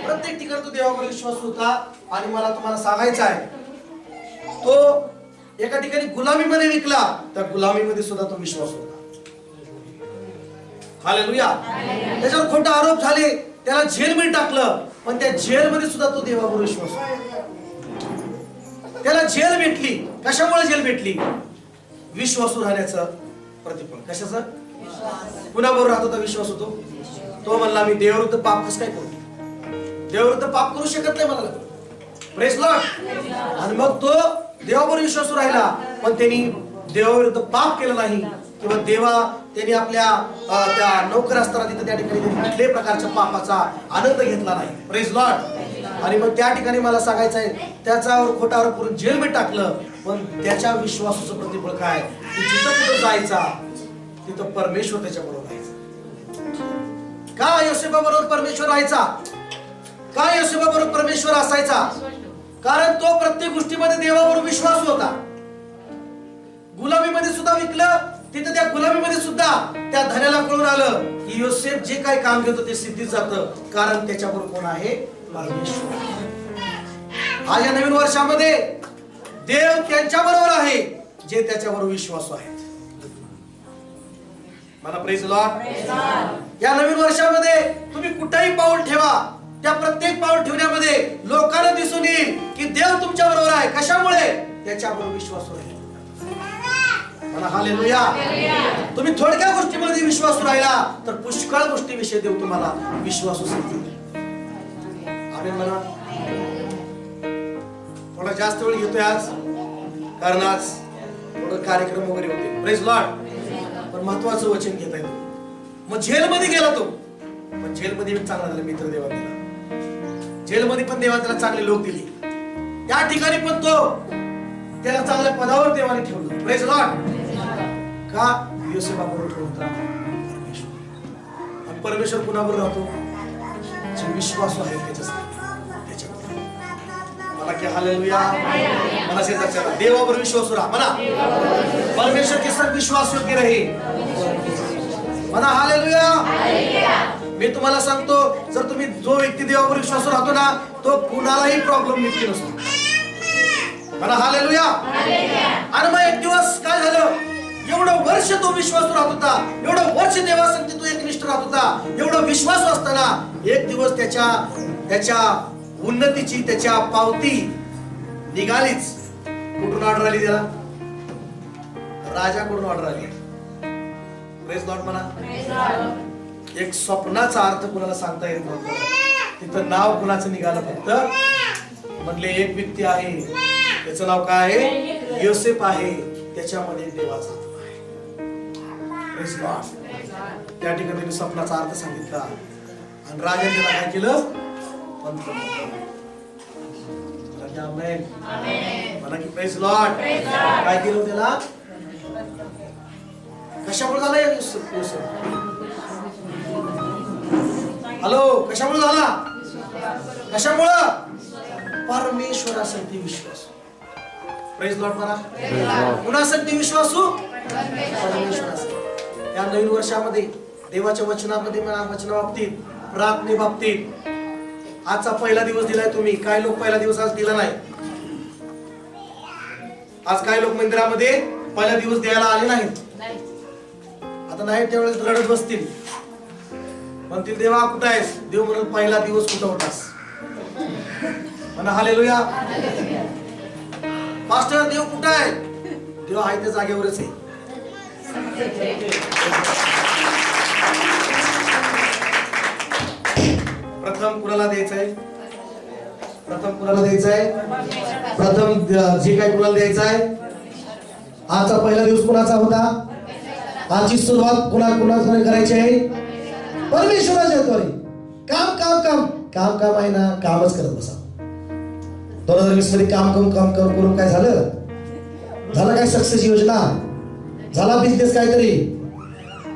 प्रत्येक ठिकाणी तो देवावर विश्वास होता. आणि मला तुम्हाला सांगायचं आहे, तो एका ठिकाणी गुलामीमध्ये विकला, त्या गुलामीमध्ये सुद्धा तो विश्वास होता. हालेलुया. त्याच्यावर खोटे आरोप झाले, त्याला जेलमध्ये टाकलं, पण त्या जेलमध्ये सुद्धा तो देवावर विश्वास होता. त्याला जेल भेटली. कशामुळे जेल भेटली? विश्वासू राहण्याचं प्रतिफळ. कशाचं? कुणाबरोबर राहतो तर विश्वास होतो. तो म्हणला मी देवाविरुद्ध पाप कसं काय करू? देवाविरुद्ध पाप करू शकत नाही मला. Praise Lord. आणि मग तो देवावर विश्वासू राहिला, पण त्यांनी देवाविरुद्ध पाप केलं नाही, किंवा त्यांनी आपल्या त्या नोकर असताना तिथे त्या ठिकाणी कुठल्याही प्रकारच्या पापाचा आनंद घेतला नाही. Praise Lord. आणि मग त्या ठिकाणी मला सांगायचं आहे, त्याच्यावर खोटा आरोप करून जेलमध्ये टाकलं, पण त्याच्या विश्वासाचं प्रतिफळ काय? जिथं कुठं जायचा तिथं परमेश्वर त्याच्या बरोबर राहायचा. का योसेफाबरोबर परमेश्वर राहायचा? का योसेफाबरोबर परमेश्वर असायचा? कारण तो प्रत्येक गोष्टीमध्ये देवावर विश्वास होता. गुलामीमध्ये सुद्धा विकलं, तिथे त्या गुलामीमध्ये सुद्धा त्या धन्याला कळून आलं की योसेफ जे काही काम घेतो ते सिद्धीत जातं, कारण त्याच्याबरोबर कोण आहे? परमेश्वर. आज या नवीन वर्षामध्ये देव त्यांच्या बरोबर आहे जे त्याच्याबरोबर विश्वासू आहेत. मला प्रेज लॉर्ड. या नवीन वर्षामध्ये तुम्ही कुठेही पाऊल ठेवा, त्या प्रत्येक पाऊल ठेवण्यामध्ये लोकांना दिसून येईल की देव तुमच्या बरोबर आहे. कशामुळे? त्याच्याबरोबर विश्वास राहील. मला हालेलुया. तुम्ही थोडक्या गोष्टीमध्ये विश्वास राहिला तर पुष्कळ गोष्टीविषयी देव तुम्हाला विश्वास सांगतील. आमेन म्हणा. थोडा जास्त वेळ घेतोय आज, कारण आज थोडं कार्यक्रम वगैरे होते. Praise Lord. पण महत्वाचं वचन घेता येतो. मग जेलमध्ये गेला तो, पण जेलमध्ये पण चांगला झाला मित्र देवा दिला. जेलमध्ये पण देवा त्याला चांगले लोक दिले. त्या ठिकाणी पण तो त्याला चांगल्या पदावर देवाने ठेवलं. Praise Lord. का? योसेफाबरोबर होता परमेश्वर. आणि परमेश्वर कुणाबरोबर राहतो? जे विश्वास आहे त्याच्याबरोबर. मला की हालेलुया. मला शेजारच्या देवावर विश्वास राहा. म्हणा परमेश्वर के संग विश्वास योग्य रहे. म्हणा हालेलुया. मी तुम्हाला सांगतो, जर तुम्ही जो व्यक्ती देवावर विश्वास राहतो ना, तो कुणालाही प्रॉब्लेम नक्की नसतो. म्हणा हालेलुया. आणि मग एक दिवस काय झालं? एवढं वर्ष तो विश्वास राहत होता, एवढं वर्ष देवासंगती तो एकनिष्ठ राहत होता, एवढा विश्वास असताना एक दिवस त्याच्या उन्नतीची त्याच्या पावती निघालीच. कुठून ऑर्डर आली त्याला? राजाकडून ऑर्डर आली. प्रेज लॉर्ड म्हणा. एक स्वप्नाचा अर्थ कुणाला सांगता येत नव्हतं. तिथं नाव कुणाचं निघालं? फक्त म्हणले एक व्यक्ती आहे, त्याचं नाव काय आहे? योसेफ आहे. त्याच्यामध्ये देवाचा आत्मा आहे. Praise Lord. त्या ठिकाणी स्वप्नाचा अर्थ सांगितला आणि राजाने त्याला काय केलं? मला की प्रेज लॉर्ड. काय केलं त्याला? कशामुळे झाला योसेफ? हॅलो, कशामुळे झाला? कशामुळं? परमेश्वरासाठी विश्वास. प्रेज लॉर्ड म्हणा. कुणासाठी विश्वासू? परमेश्वरासाठी. या नवीन वर्षामध्ये देवाच्या वचनामध्ये म्हणा, वचनाबाबतीत, प्रार्थने बाबतीत आजचा पहिला दिवस दिलाय तुम्ही. काही लोक पहिला दिवस आज दिला नाही. आज काही लोक मंदिरामध्ये पहिला दिवस द्यायला आले नाहीत. आता नाही त्यावेळेस रडत बसतील, म्हणतील देवा कुठं आहेस? देव म्हणून पहिला दिवस कुठं होतास? म्हणा हालेलुया. मास्टर देव कुठं आहे? देव आहे त्या जागेवरच आहे. प्रथम कुणाला द्यायचंय? प्रथम कुणाला द्यायचंय? प्रथम जे काय कुणाला द्यायचंय? आजचा पहिला दिवस कुणाचा होता? आजची सुरुवात कुणाकडून करायची आहे? परमेश्वराच्या द्वारे. काम काम काम काम काम आहे ना, कामच करत बसा. 2020 मध्ये काम करून काय झालं? झालं काय सक्सेस योजना? झाला बिझनेस काहीतरी?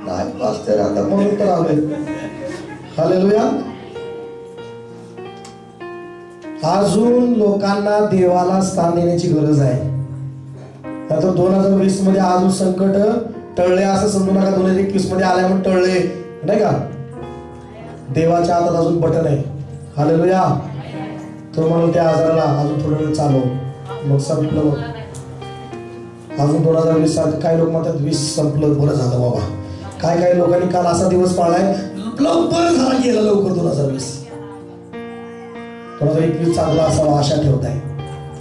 नाही पास्टर, आता म्हणून तर आलोय. हालेलुया. अजून लोकांना देवाला स्थान देण्याची गरज आहे. तर 2020 मध्ये अजून संकट टळले असं समजू नका. 2021 मध्ये आल्या म्हणून टळले नाही का? देवाच्या हातात अजून बटन आहे. हालेलुया. तो म्हणून त्या आजाराला अजून थोडा वेळ चालव, मग संपलं. मग अजून 2020 काही लोक म्हणतात 20 संपलं, बरं झालं बाबा. काही लोकांनी काल असा दिवस पाळलाय, लवकर झाला गेला लवकर 2020. 2021 चांगला असावा आशा ठेवताय.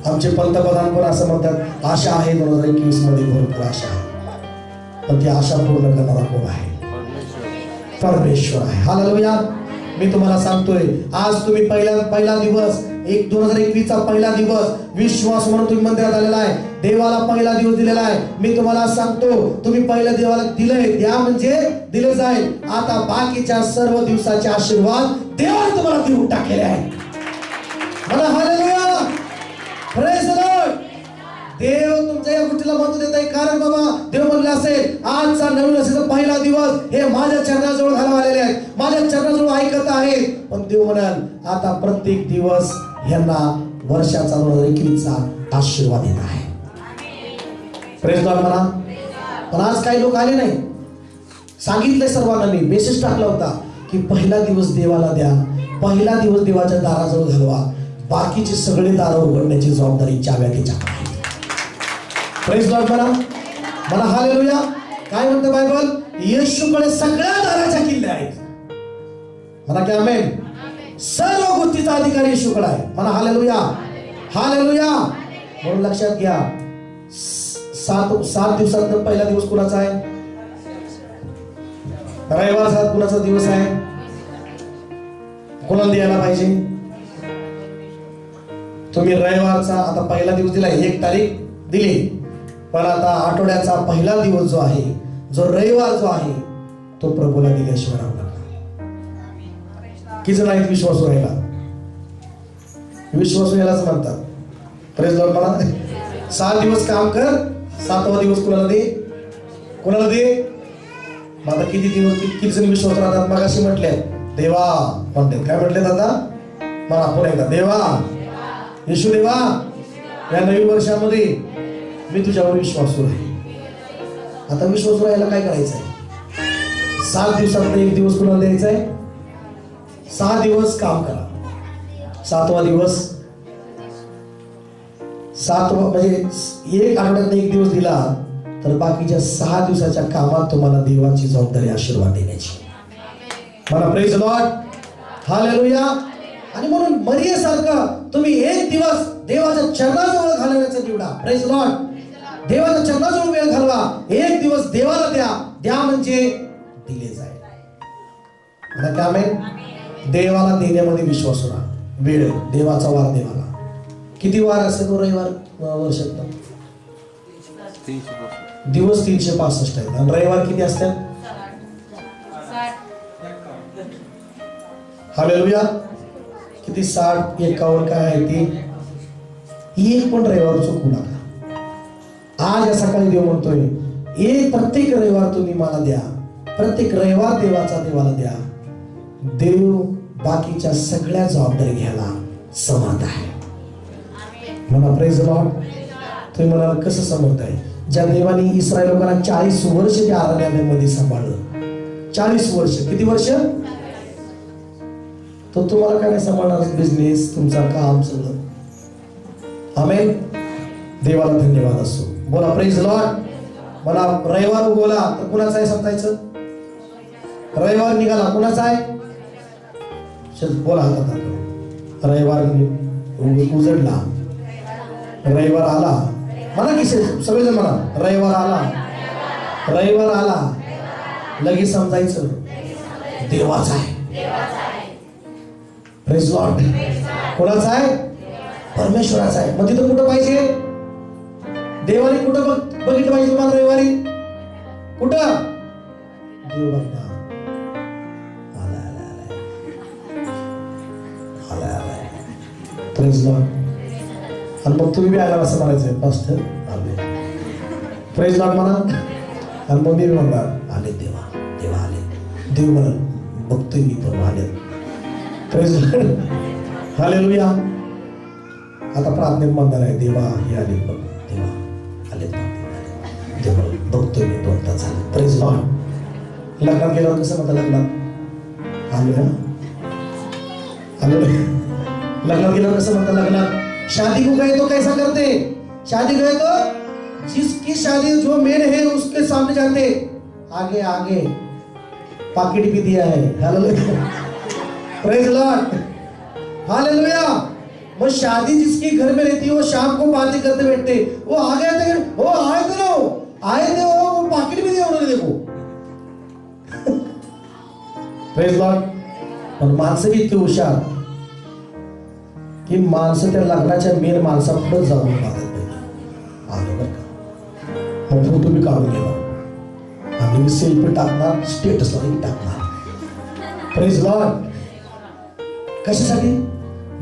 आमचे पंतप्रधान पण असं म्हणतात आशा आहे 2021 मध्ये भरपूर आशा आहे, पण ती आशा पूर्ण करणारा कोण आहे? परमेश्वर आहे. हालेलुया. मी तुम्हाला सांगतोय आज तुम्ही पहिला दिवस 2021 चा पहिला दिवस विश्वास म्हणून तुम्ही मंदिरात आलेला आहे. देवाला पहिला दिवस दिलेला आहे. मी तुम्हाला सांगतो तुम्ही पहिल्या देवाला दिलंय, द्या म्हणजे दिलं जाईल. आता बाकीच्या सर्व दिवसाचे आशीर्वाद देवाने तुम्हाला देऊन टाकलेले आहे. मला हालेलुया. Praise the Lord. देव तुमच्या या गोष्टीला महत्व देत आहे, कारण बाबा देव म्हणले असेल आजचा नवीन वर्षाचा पहिला दिवस हे माझ्या चरणाजवळ घालवलेले आहेत, माझ्या चरणाजवळ ऐकत आहेत. पण देव म्हणाल आता प्रत्येक दिवस ह्यांना वर्षाचा 2021चा आशीर्वाद येत आहे. प्रेज लॉर्ड म्हणा. पण आज काही लोक आले नाही. सांगितले सर्वांना, मी मेसेज टाकला होता की पहिला दिवस देवाला द्या, पहिला दिवस देवाच्या दाराजवळ घालवा, बाकीचे सगळे दार उघडण्याची जबाबदारी चाव्या त्याच्याकडे आहे. प्रेज लॉर्ड म्हणा. मला हालेलुया. काय म्हणतं बायबल? येशूकडे सगळ्या दाराच्या किल्ल्या आहेत. मला की आमेन. सर्व गोष्टीचा अधिकार येशूकडे आहे. मला हालेलुया, हालेलुया. म्हणून लक्षात घ्या, 7 दिवसात पहिला दिवस कुणाचा आहे? रविवार कुणाचा दिवस आहे? कोणाला द्यायला पाहिजे? तुम्ही रविवारचा आता पहिला दिवस दिला, 1 तारीख दिली, पण आता आठवड्याचा पहिला दिवस जो आहे, जो रविवार जो आहे, तो प्रभूला दिल्याशिवाय राहणार नाही. किती नाहीत विश्वास राहिला? विश्वास यालाच म्हणतात. Praise Lord. मला 6 दिवस काम कर, 7वा दिवस कुणाला दे? कुणाला दे? आता किती दिवस किती जण विश्वास राहतात? मग अशी म्हटले देवा म्हणतात. काय म्हटले आता? मला पुन्हा एकदा, देवा, येशू देवा, या नवीन वर्षामध्ये मी तुझ्यावर विश्वासू आहे. आता विश्वासू राहायला काय करायचं आहे? 7 दिवसात 1 दिवस कुणाला द्यायचा आहे? 6 दिवस काम करा, 7वा दिवस, 7वा म्हणजे 1 आठवड्यात 1 दिवस दिला तर बाकीच्या 6 दिवसाच्या कामात तुम्हाला देवाची जबाबदारी, आशीर्वाद देण्याची. मला प्रेज लॉर्ड, हालेलुया. आणि म्हणून मरियेसारखं तुम्ही 1 दिवस देवाच्या चरणाजवळ घालवण्याचा निवडा. Praise Lord. देवाच्या चरणाजवळ वेळ घालवा. 1 दिवस देवाला द्या. द्या म्हणजे दिले जाईल. आता काय आमेन. देवाला देण्यामध्ये विश्वास राहा. वेळ, देवाचा वार देवाला. किती वार असते तो रविवार वर्षात? दिवस 365 आहेत. आणि रविवार किती असतात? हालेलुया. किती? 60, 51 काय आहे ती? एक पण रविवार चुकू नका. आज या सकाळी देव म्हणतोय, प्रत्येक रविवार तुम्ही मला द्या. प्रत्येक रविवार देवाचा देवाला द्या. देव बाकीच्या सगळ्या जबाबदारी घ्यायला समर्थ आहे. मला प्रेज लॉर्ड. तुम्ही म्हणाल कसं समर्थ आहे? ज्या देवाने इस्रायल लोकांना 40 वर्ष त्या अरण्यामध्ये सांभाळलं, 40 वर्ष, किती वर्ष? तो तुम्हाला काय नाही सांभाळणार? बिझनेस, तुमचा काम, सगळं. आमेन. देवाला धन्यवाद असो. बोला प्रेज लॉर्ड. मला रविवार उगवला तर कुणाचा आहे समजायचं? रविवार निघाला कुणाचा आहे? बोला हातात. रविवार उजडला, रविवार आला. म्हणा की सगळेजण म्हणा, रविवार आला, रविवार आला. लगेच समजायचं देवाचा आहे. Praise Lord. कोणाचा आहे? परमेश्वराचा आहे. मग तिथं कुठं पाहिजे? देवाने कुठं बघितलं पाहिजे तुम्हाला रविवारी? कुठं? देव बघा. Praise Lord. आणि मग तुम्ही बी आला असं म्हणायचं, पास्टर आले. प्रेज लॉर्ड म्हणा. आणि मग मी म्हणणार, आले देवा, देवा आले. देव म्हणा, बघतोय मी पण आले. Praise Lord. हालेलुया. आता प्रार्थनेत म्हणणार आहे, देवा हे आले बघ, देवा आले, देवा बघतोय मी 2 तास झाले. Praise Lord. लग्नात गेल्यावर कसं म्हणता? लग्नात आलो ना, आलो. लग्नात गेल्यावर कसं म्हणता? लग्नात शादी को गए तो कैसा करते? शादी गए तो जिसकी शादी जो मेन है उसके सामने जाते, आगे आगे पाकिट भी दिया है. हालेलुया. Praise Lord. हालेलुया. वो शादी जिसकी घर में रहती है वो शाम को बातें करते बैठते, वो आगे आते, वो आए थे वो पाकिट भी दिया उन्होंने, देखो. Praise Lord. पण माणसं भी इतकी हुशार की माणसं त्या लग्नाच्या मेन माणसा पुढे जाऊन पाहतात. आलो बरं का, मग फोटो मी काढून गेला, आम्ही सेल्फी टाकणार, स्टेटसला टाकणार. Praise Lord. कशासाठी?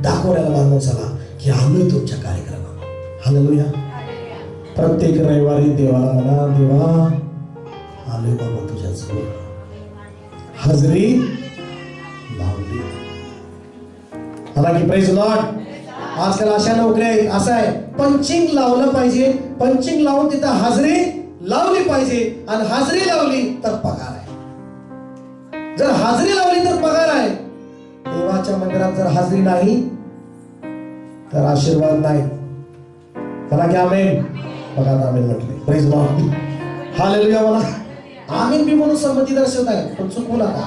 दाखवण्याला माणसाला की आलोय तुमच्या कार्यक्रमाला. हालेलुया. प्रत्येक रविवारी देवाला म्हणा, देवा आलोय बाबा तुझ्या जवळ, हजरी लावली. मला की प्रेज लॉर्ड. आजकाल अशा नोकऱ्या आहेत, असं आहे, पंचिंग लावलं पाहिजे, पंचिंग लावून तिथं हजरी लावली पाहिजे. आणि हजरी लावली तर पगार आहे. जर हजरी लावली तर पगार आहे. देवाच्या मंदिरात जर हजरी नाही तर आशीर्वाद नाही. मला की आमेन. बघा आमेन म्हटले. Praise Lord. हालेलुया. मला आम्ही बी म्हणून संमती दर्शवत आहे, पण चुकू नका.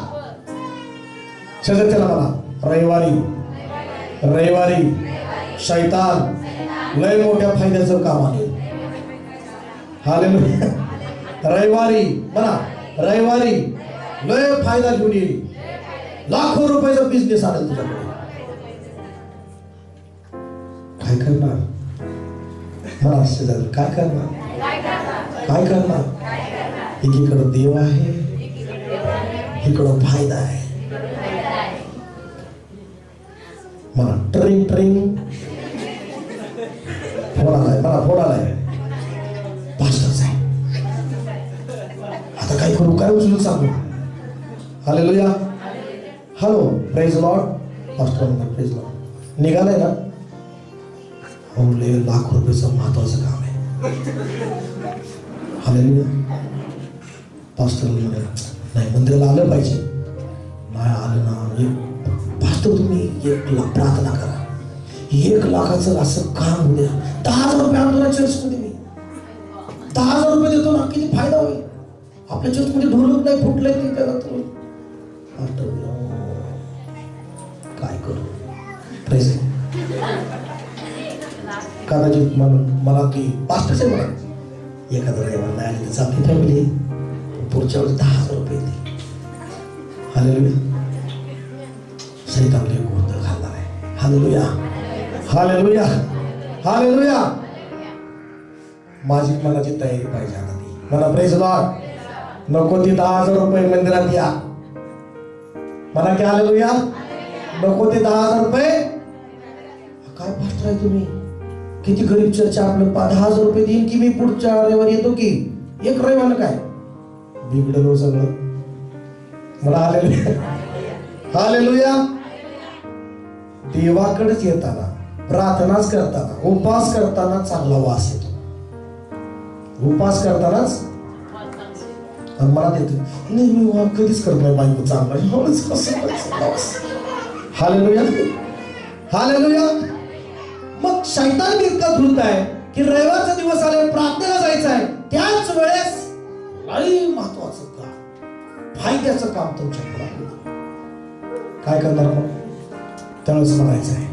सगळं त्याला म्हणा रविवारी शैतान लय मोठ्या फायद्याचं काम आहे. हालेलुया. रविवारी म्हणा रविवारी लय फायदा घेऊन येईल. लाखो रुपयाचा बिझनेस आला तुझ्याकडे. काय करणार मला शेजारी? काय करणार? एकीकडं देव आहे, इकडं फायदा आहे. मला ट्रिंग फोडालाय पास्टरच आहे. आता काय करू? काय उचलून सांगू? Hallelujah. Hello, praise Lord. Pastor म्हणतात प्रेज लॉर्ड. निघालाय ना? हो, लाख रुपयाचं महत्वाचं काम आहे. हालेलुया. पास्टर नाही, मंदिराला आलं पाहिजे. नाही आलं ना, पास्टर तुम्ही 1 लाख प्रार्थना करा. 1 लाखाचं असं काम होऊ द्या. 10,000 रुपये आणतो ना चर्चमध्ये. मी 10,000 रुपये देतो ना, किती फायदा होईल आपल्या चर्चमध्ये. ढोलक नाही फुटलंय ते त्याला. काय करू? प्रेझेंट कदाचित मला की पास्टरचे मला एखादा रविवार नाही आली तर आपली फॅमिली पुढच्या वेळेस 10,000 रुपये येते. हालेलुया. सैतान लय गोंधळ घालणार आहे. हालेलुया. हालेलुया. हालेलुया. माझी मनाची तयारी पाहिजे आता ती. मला प्रेज लॉर्ड. नको ती 10,000 रुपये मंदिरात या. मला की हालेलुया. नको ते 10,000 रुपये. काय पास्टर आहे तुम्ही? किती गरीब चर्चा. आपलं 10,000 रुपये देईन की मी पुढच्या रविवारी येतो की. एक रविवार काय बिघडलो सगळं. मला हालेलुया. हालेलुया. देवाकडेच येताना, प्रार्थनाच करताना, उपास करताना चांगला वास येतो. उपास करतानाच. आणि मला देतो नाही, मी कधीच करत नाही बायको चांगला. हालेलुया. हालेलुया. मग शैतान इतका धूर्त आहे की रविवारचा दिवस आले, प्रार्थनेला जायचं आहे, त्याच वेळेस लई महत्वाचं काम, फायद्याचं काम तुमच्याकडे. काय करणार मग? त्यावेळेस म्हणायचं आहे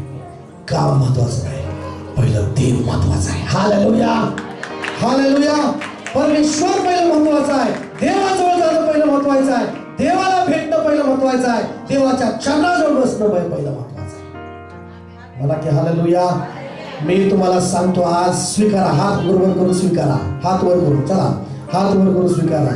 काम महत्वाचं नाही, पहिलं देव महत्वाचं आहे. हालेलुया. हालेलुया. परमेश्वर पहिलं महत्वाचं आहे. देवाजवळ जाणं पहिलं महत्वाचं आहे. देवाला भेटणं पहिलं महत्वाचं आहे. देवाच्या चरणाजवळ बसणं पहिलं महत्वाचं आहे. मला की हालेलुया. मी तुम्हाला सांगतो आज स्वीकारा. हात वर करून स्वीकारा. हात वर करून चला, हात वर करून स्वीकारा.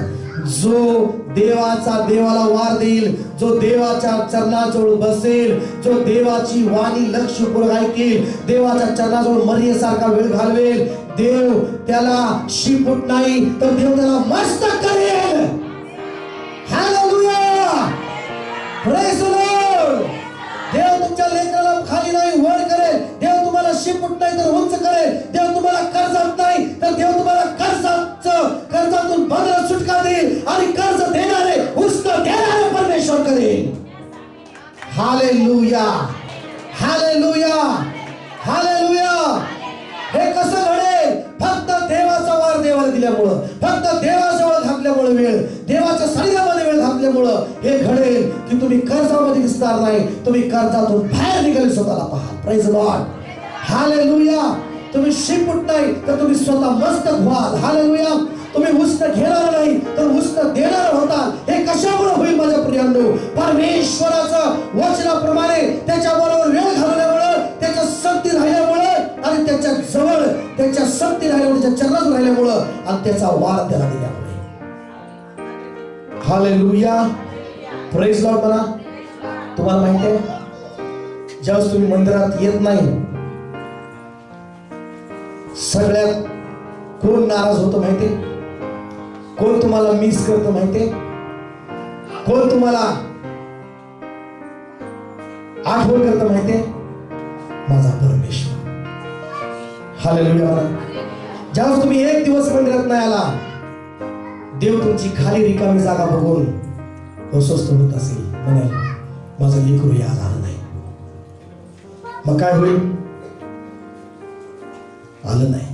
जो देवाला वार देईल, जो देवाच्या चरणाजवळ बसेल, जो देवाची वाणी लक्षपूर्वक ऐकेल, देवाच्या चरणाजवळ मर्यादेसारखा वेळ घालवेल, देव त्याला शिपूट नाही तर देव त्याला मस्तक करेल. हालेलुया. Praise the Lord. देव तुमच्या लेकराला खाली नाही वर करेल. देव तुम्हाला शिपूट नाही तर उंच करेल. देव तुम्हाला कर्जात नाही तर देव तुम्हाला कर्जातून बंधनात सुटका देईल. आणि कर्ज देणारे उसनं देणारे परमेश्वर करेल. हालेलुया. हालेलुया. हालेलुया. हे कसं घडेल? फक्त देवाचा वार देवाला दिल्यामुळं, फक्त देवाजवळ घातल्यामुळे, वेळ देवाच्या शरीरामध्ये वेळ घातल्यामुळं हे घडेल की तुम्ही कर्जामध्ये दिसणार नाही, तुम्ही कर्जातून बाहेर निघाले स्वतःला पहा. Praise Lord. हालेलुया. तुम्ही शिपूट नाही तर तुम्ही स्वतः मस्तक व्हाल. हालेलुया. तुम्ही उष्ण घेणार नाही तर उष्ण देणार होता. हे कशामुळे होईल माझ्या प्रियांनो? परमेश्वराचं वचनाप्रमाणे त्याच्याबरोबर वेळ घालवल्यामुळे, त्याच्या शक्ती राहिल्यामुळे, आणि त्याच्या जवळ त्याच्या शक्ती राहिल्यामुळे, त्याच्या चरणात राहिल्यामुळं, आणि त्याचा वार त्याला दिल्यामुळे. हालेलुया. Praise Lord. मला तुम्हाला माहिती आहे ज्यावेळेस तुम्ही मंदिरात येत नाही, सगळ्यात कोण नाराज होतं माहितीये? कोण तुम्हाला मिस करतं माहितीये? कोण तुम्हाला आठवण करतं माहितीये? माझा परमेश्वर. हालेलुया. ज्यावेळेस तुम्ही एक दिवस मंदिरात नाही आला, देव तुमची खाली रिकामी जागा बघून अस्वस्थ होत असेल, म्हणे माझं लेकरू या झालं नाही. मग काय होईल? आलं नाही.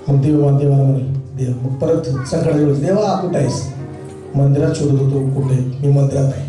मग देवाला म्हणे देव, मग परत संकट देवा कुठं आहेस? मंदिरात शोधत होतो, कुठे? मी मंदिरात आहे.